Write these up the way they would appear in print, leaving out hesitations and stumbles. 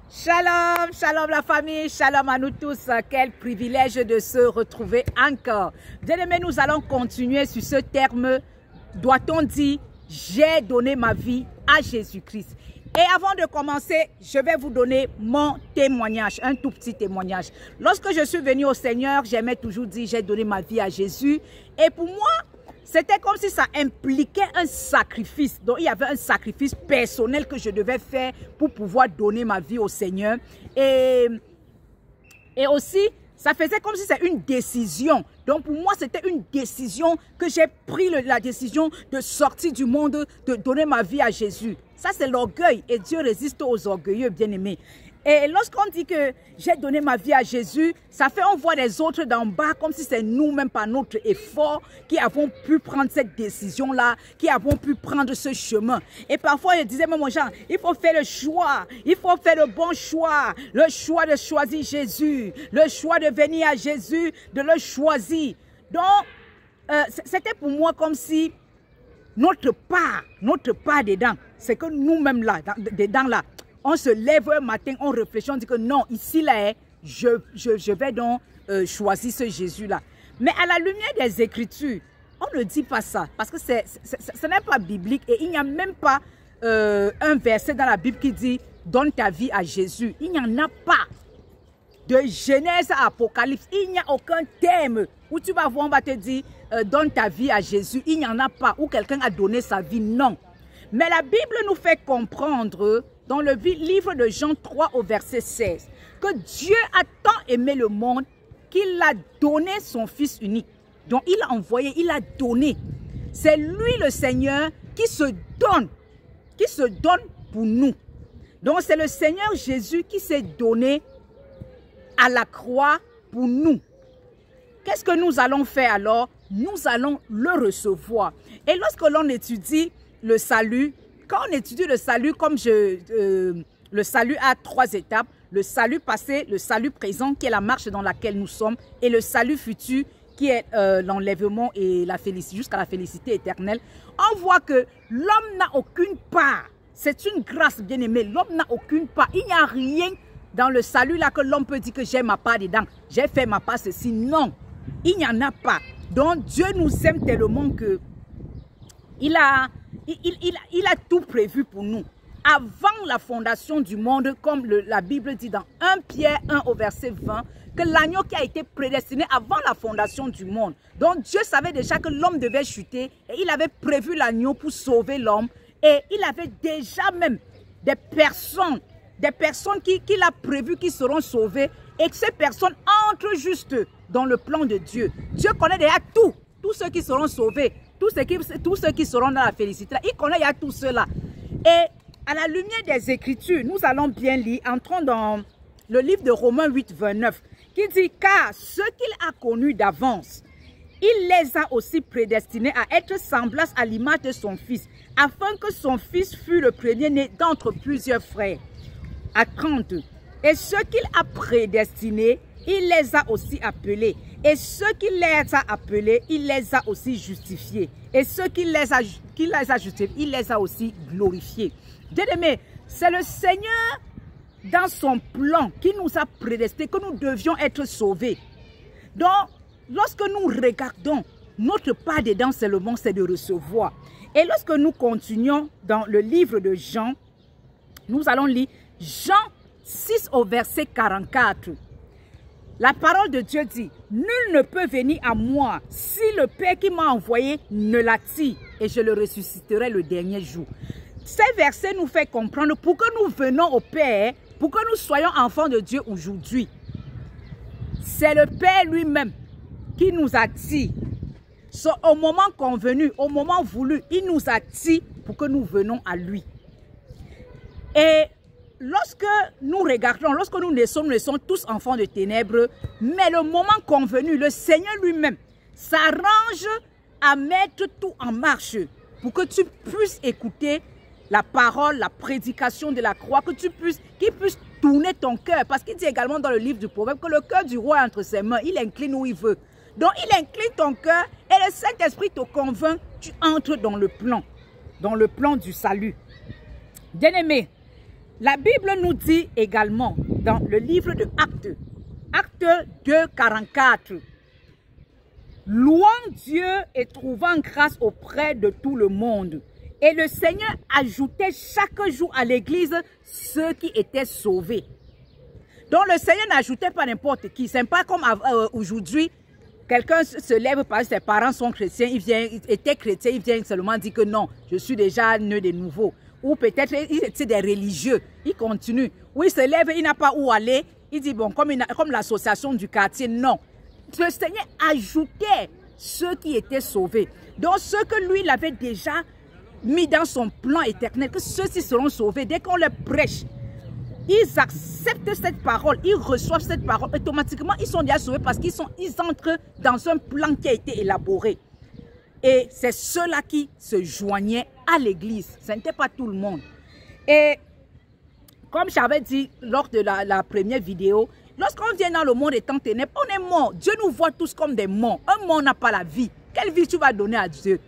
Shalom, shalom la famille, shalom à nous tous. Quel privilège de se retrouver encore. Bien-aimés, nous allons continuer sur ce terme. Doit-on dire, j'ai donné ma vie à Jésus-Christ? Et avant de commencer, je vais vous donner mon témoignage, un tout petit témoignage. Lorsque je suis venue au Seigneur, j'aimais toujours dire, j'ai donné ma vie à Jésus. Et pour moi, c'était comme si ça impliquait un sacrifice. Donc, il y avait un sacrifice personnel que je devais faire pour pouvoir donner ma vie au Seigneur. Et aussi, ça faisait comme si c'était une décision. Donc, pour moi, c'était une décision que j'ai pris la décision de sortir du monde, de donner ma vie à Jésus. Ça, c'est l'orgueil. Et Dieu résiste aux orgueilleux, bien-aimés. Et lorsqu'on dit que j'ai donné ma vie à Jésus, ça fait on voit les autres d'en bas comme si c'est nous-mêmes par notre effort qui avons pu prendre cette décision-là, qui avons pu prendre ce chemin. Et parfois, je disais même aux gens, il faut faire le choix, il faut faire le bon choix, le choix de choisir Jésus, le choix de venir à Jésus, de le choisir. Donc, c'était pour moi comme si notre part dedans, c'est que nous-mêmes là, dedans là, on se lève un matin, on réfléchit, on dit que non, ici là, je vais donc choisir ce Jésus-là. Mais à la lumière des Écritures, on ne dit pas ça. Parce que ce n'est pas biblique et il n'y a même pas un verset dans la Bible qui dit « Donne ta vie à Jésus ». Il n'y en a pas. De Genèse à Apocalypse, il n'y a aucun thème où tu vas voir, on va te dire « Donne ta vie à Jésus ». Il n'y en a pas où quelqu'un a donné sa vie, non. Mais la Bible nous fait comprendre dans le livre de Jean 3 au verset 16 que Dieu a tant aimé le monde qu'il a donné son Fils unique. Donc il a envoyé, il a donné. C'est lui le Seigneur qui se donne pour nous. Donc c'est le Seigneur Jésus qui s'est donné à la croix pour nous. Qu'est-ce que nous allons faire alors? Nous allons le recevoir. Et lorsque l'on étudie le salut, quand on étudie le salut, comme le salut a 3 étapes, le salut passé, le salut présent, qui est la marche dans laquelle nous sommes, et le salut futur, qui est l'enlèvement et la félicité, jusqu'à la félicité éternelle, on voit que l'homme n'a aucune part. C'est une grâce, bien-aimée. L'homme n'a aucune part. Il n'y a rien dans le salut là que l'homme peut dire que j'ai ma part dedans. J'ai fait ma part, ceci. Non, il n'y en a pas. Donc Dieu nous aime tellement que il a tout prévu pour nous. Avant la fondation du monde, comme la Bible dit dans 1 Pierre 1 au verset 20, que l'agneau qui a été prédestiné avant la fondation du monde. Donc Dieu savait déjà que l'homme devait chuter et il avait prévu l'agneau pour sauver l'homme. Et il avait déjà même des personnes qu'il a prévu qui seront sauvées et que ces personnes entrent juste dans le plan de Dieu. Dieu connaît déjà tous ceux qui seront sauvés. Tous ceux qui seront dans la félicité, il connaît, il y a tout cela. Et à la lumière des Écritures, nous allons bien lire, entrons dans le livre de Romains 8, 29, qui dit « Car ceux qu'il a connus d'avance, il les a aussi prédestinés à être semblables à l'image de son Fils, afin que son Fils fût le premier-né d'entre plusieurs frères. » À 30, « Et ceux qu'il a prédestinés, il les a aussi appelés. Et ceux qui les a appelés, il les a aussi justifiés. Et ceux qui les a justifiés, il les a aussi glorifiés. » Bien-aimés, c'est le Seigneur dans son plan qui nous a prédestinés, que nous devions être sauvés. Donc, lorsque nous regardons, notre part dedans seulement, c'est de recevoir. Et lorsque nous continuons dans le livre de Jean, nous allons lire Jean 6 au verset 44. La parole de Dieu dit, « Nul ne peut venir à moi si le Père qui m'a envoyé ne l'attire, et je le ressusciterai le dernier jour. » Ces versets nous font comprendre pour que nous venons au Père, pour que nous soyons enfants de Dieu aujourd'hui. C'est le Père lui-même qui nous attire. Au moment convenu, au moment voulu, il nous attire pour que nous venons à lui. Et lorsque nous regardons, lorsque nous sommes tous enfants de ténèbres, mais le moment convenu, le Seigneur lui-même s'arrange à mettre tout en marche pour que tu puisses écouter la parole, la prédication de la croix, qu'il puisse tourner ton cœur. Parce qu'il dit également dans le livre du Proverbe que le cœur du roi est entre ses mains, il incline où il veut. Donc il incline ton cœur et le Saint-Esprit te convainc, tu entres dans le plan du salut. Bien-aimé, La Bible nous dit également dans le livre de Actes, Actes 2, 44, louant Dieu et trouvant grâce auprès de tout le monde. Et le Seigneur ajoutait chaque jour à l'église ceux qui étaient sauvés. Donc le Seigneur n'ajoutait pas n'importe qui. Ce n'est pas comme aujourd'hui, quelqu'un se lève parce que ses parents sont chrétiens, il était chrétien, il vient seulement dire que non, je suis déjà né de nouveau. Ou peut-être il était des religieux, il continue. Ou il se lève, il n'a pas où aller, il dit bon, comme l'association du quartier, non. Le Seigneur ajoutait ceux qui étaient sauvés. Donc ceux que lui, il avait déjà mis dans son plan éternel, que ceux-ci seront sauvés. Dès qu'on les prêche, ils acceptent cette parole, ils reçoivent cette parole, automatiquement ils sont déjà sauvés parce qu'ils entrent dans un plan qui a été élaboré. Et c'est ceux-là qui se joignaient à l'église. Ce n'était pas tout le monde. Et comme j'avais dit lors de la première vidéo, lorsqu'on vient dans le monde étant ténèbres, on est mort. Dieu nous voit tous comme des morts. Un mort n'a pas la vie. Quelle vie tu vas donner à Dieu?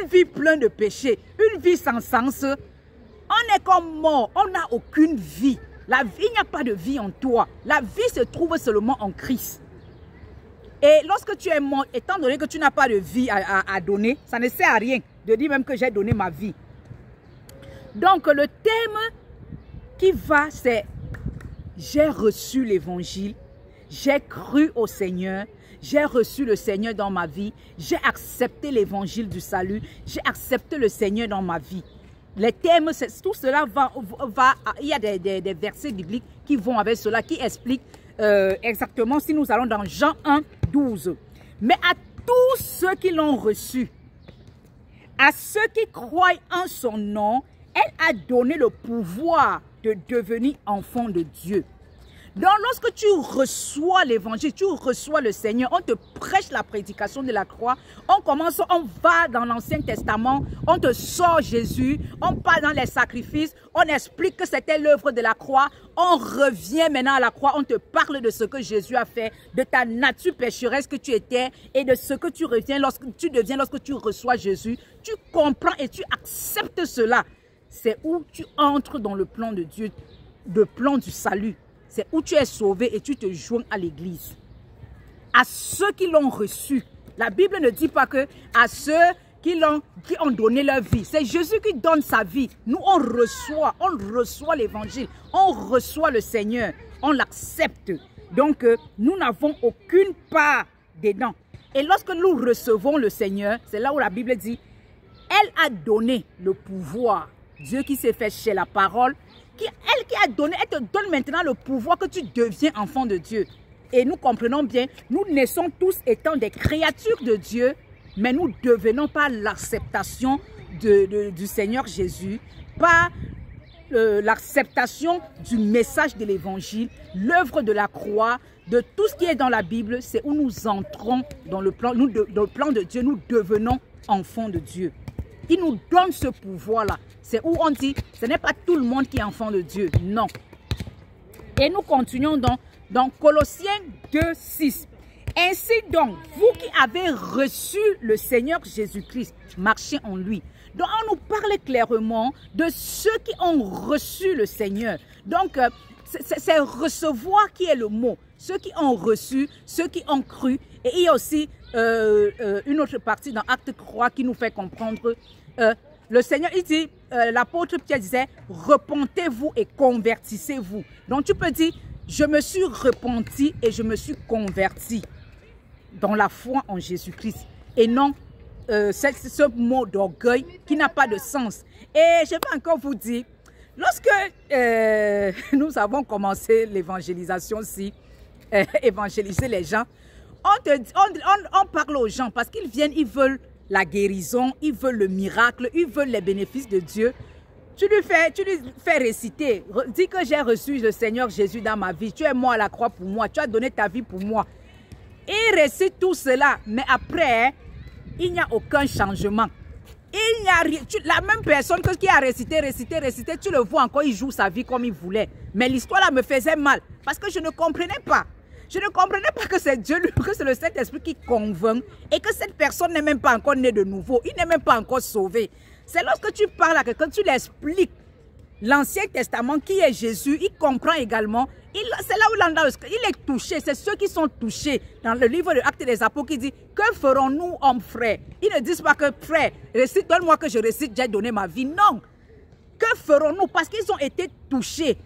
Une vie pleine de péchés, une vie sans sens. On est comme mort, on n'a aucune vie. La vie, il n'y a pas de vie en toi. La vie se trouve seulement en Christ. Et lorsque tu es mort, étant donné que tu n'as pas de vie à donner, ça ne sert à rien de dire même que j'ai donné ma vie. Donc le thème qui va, c'est j'ai reçu l'évangile, j'ai cru au Seigneur, j'ai reçu le Seigneur dans ma vie, j'ai accepté l'évangile du salut, j'ai accepté le Seigneur dans ma vie. Les thèmes, tout cela va, il y a des versets bibliques qui vont avec cela, qui expliquent exactement si nous allons dans Jean 1, 12. Mais à tous ceux qui l'ont reçu, à ceux qui croient en son nom, elle a donné le pouvoir de devenir enfant de Dieu. Donc, lorsque tu reçois l'évangile, tu reçois le Seigneur, on te prêche la prédication de la croix, on va dans l'Ancien Testament, on te sort Jésus, on part dans les sacrifices, on explique que c'était l'œuvre de la croix, on revient maintenant à la croix, on te parle de ce que Jésus a fait, de ta nature pécheresse que tu étais et de ce que tu deviens lorsque tu reçois Jésus. Tu comprends et tu acceptes cela. C'est où tu entres dans le plan de Dieu, le plan du salut. C'est où tu es sauvé et tu te joins à l'église. À ceux qui l'ont reçu. La Bible ne dit pas que à ceux qui ont donné leur vie. C'est Jésus qui donne sa vie. Nous, on reçoit l'évangile. On reçoit le Seigneur. On l'accepte. Donc, nous n'avons aucune part dedans. Et lorsque nous recevons le Seigneur, c'est là où la Bible dit, elle a donné le pouvoir. Dieu qui s'est fait chez la parole, elle qui a donné, elle te donne maintenant le pouvoir que tu deviens enfant de Dieu. Et nous comprenons bien, nous naissons tous étant des créatures de Dieu, mais nous devenons par l'acceptation du Seigneur Jésus, par l'acceptation du message de l'évangile, l'œuvre de la croix, de tout ce qui est dans la Bible, c'est où nous entrons dans le plan, dans le plan de Dieu, nous devenons enfants de Dieu. Il nous donne ce pouvoir-là. C'est où on dit, ce n'est pas tout le monde qui est enfant de Dieu. Non. Et nous continuons dans Colossiens 2, 6. Ainsi donc, vous qui avez reçu le Seigneur Jésus-Christ, marchez en lui. Donc, on nous parle clairement de ceux qui ont reçu le Seigneur. Donc, c'est recevoir qui est le mot. Ceux qui ont reçu, ceux qui ont cru. Et il y a aussi une autre partie dans Acte 3 qui nous fait comprendre. Le Seigneur, il dit, l'apôtre Pierre disait, repentez-vous et convertissez-vous. Donc tu peux dire, je me suis repenti et je me suis converti dans la foi en Jésus-Christ. Et non, c'est ce mot d'orgueil qui n'a pas de sens. Et je vais encore vous dire, lorsque nous avons commencé l'évangélisation aussi, évangéliser les gens, on parle aux gens parce qu'ils viennent, ils veulent la guérison, ils veulent le miracle, ils veulent les bénéfices de Dieu. Tu lui fais réciter, dis que j'ai reçu le Seigneur Jésus dans ma vie, tu es mort à la croix pour moi, tu as donné ta vie pour moi. Il récite tout cela, mais après, il n'y a aucun changement. Il n'y a rien. La même personne qui a récité, tu le vois encore, il joue sa vie comme il voulait. Mais l'histoire là me faisait mal parce que je ne comprenais pas. Je ne comprenais pas que c'est Dieu, que c'est le Saint-Esprit qui convainc et que cette personne n'est même pas encore née de nouveau. Il n'est même pas encore sauvé. C'est lorsque tu parles à quelqu'un, tu l'expliques l'Ancien Testament, qui est Jésus, il comprend également. C'est là où il est touché. C'est ceux qui sont touchés. Dans le livre de Actes des Apôtres qui dit, que ferons-nous, hommes frères? Ils ne disent pas que frère, donne-moi que je récite, j'ai donné ma vie. Non. Que ferons-nous? Parce qu'ils ont été touchés.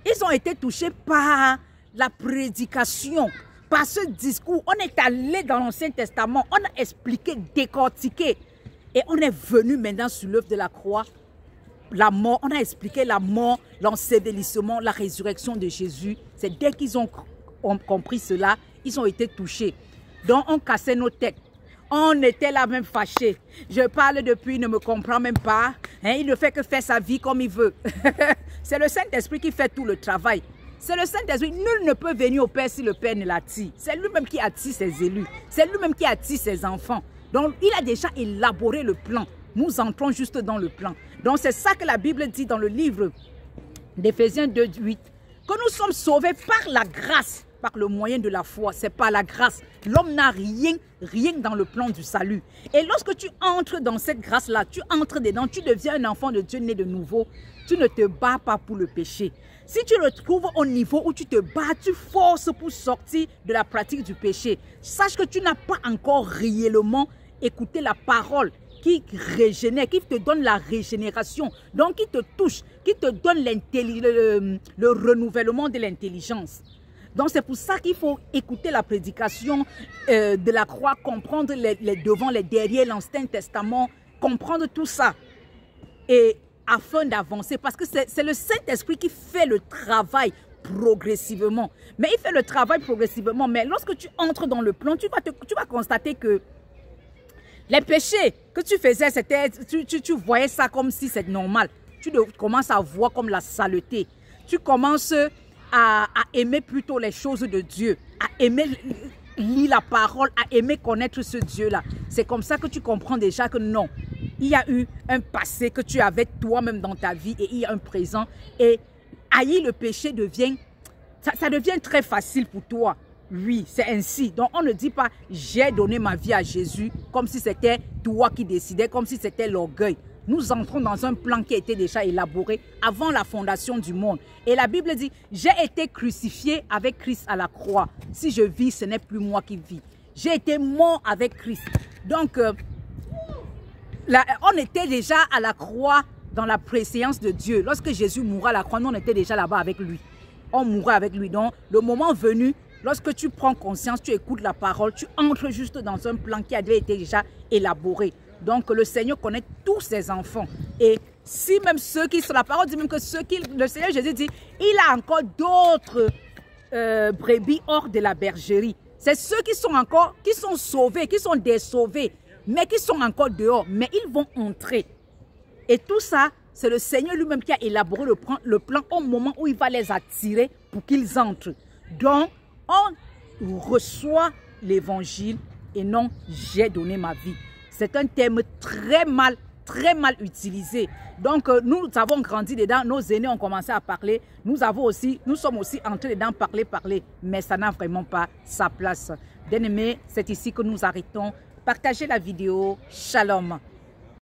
Ils ont été touchés par la prédication, par ce discours. On est allé dans l'Ancien Testament, on a expliqué, décortiqué. Et on est venu maintenant sur l'œuvre de la croix. La mort, on a expliqué la mort, l'ensevelissement, la résurrection de Jésus. C'est dès qu'ils ont compris cela, ils ont été touchés. Donc on cassait nos têtes. On était là même fâchés. Je parle depuis, il ne me comprend même pas. Hein, il ne fait que faire sa vie comme il veut. C'est le Saint-Esprit qui fait tout le travail. C'est le Saint-Esprit. Nul ne peut venir au Père si le Père ne l'attire. C'est lui-même qui attire ses élus. C'est lui-même qui attire ses enfants. Donc il a déjà élaboré le plan. Nous entrons juste dans le plan. Donc c'est ça que la Bible dit dans le livre d'Éphésiens 2:8, que nous sommes sauvés par la grâce, par le moyen de la foi. C'est par la grâce. L'homme n'a rien dans le plan du salut. Et lorsque tu entres dans cette grâce-là, tu entres dedans, tu deviens un enfant de Dieu né de nouveau. Tu ne te bats pas pour le péché. Si tu le trouves au niveau où tu te bats, tu forces pour sortir de la pratique du péché. Sache que tu n'as pas encore réellement écouté la parole qui régénère, qui te donne la régénération, donc qui te touche, qui te donne le renouvellement de l'intelligence. Donc c'est pour ça qu'il faut écouter la prédication de la croix, comprendre les devants, les derrière, l'Ancien Testament, comprendre tout ça. Et afin d'avancer, parce que c'est le Saint-Esprit qui fait le travail progressivement. Mais il fait le travail progressivement, mais lorsque tu entres dans le plan, tu vas constater que les péchés que tu faisais, tu voyais ça comme si c'est normal. Tu commences à voir comme la saleté. Tu commences à aimer plutôt les choses de Dieu, à aimer lire la parole, à aimer connaître ce Dieu-là. C'est comme ça que tu comprends déjà que non, il y a eu un passé que tu avais toi-même dans ta vie et il y a un présent. Et haïr le péché ça devient très facile pour toi. Oui, c'est ainsi. Donc, on ne dit pas « j'ai donné ma vie à Jésus » comme si c'était toi qui décidais, comme si c'était l'orgueil. Nous entrons dans un plan qui a été déjà élaboré avant la fondation du monde. Et la Bible dit « j'ai été crucifié avec Christ à la croix. Si je vis, ce n'est plus moi qui vis. J'ai été mort avec Christ. » Donc, on était déjà à la croix dans la préséance de Dieu. Lorsque Jésus mourra à la croix, nous on était déjà là-bas avec lui. On mourra avec lui. Donc, le moment venu, lorsque tu prends conscience, tu écoutes la parole, tu entres juste dans un plan qui avait été déjà élaboré. Donc, le Seigneur connaît tous ses enfants. Et si même ceux qui sont, la parole dit même que le Seigneur Jésus dit, il a encore d'autres brebis hors de la bergerie. C'est ceux qui sont sauvés, qui sont des sauvés, mais qui sont encore dehors. Mais ils vont entrer. Et tout ça, c'est le Seigneur lui-même qui a élaboré le plan au moment où il va les attirer pour qu'ils entrent. Donc, on reçoit l'évangile et non « j'ai donné ma vie ». C'est un terme très mal utilisé. Donc, nous avons grandi dedans, nos aînés ont commencé à parler. Nous sommes aussi entrés dedans, parler, mais ça n'a vraiment pas sa place. Bien-aimés, c'est ici que nous arrêtons. Partagez la vidéo. Shalom.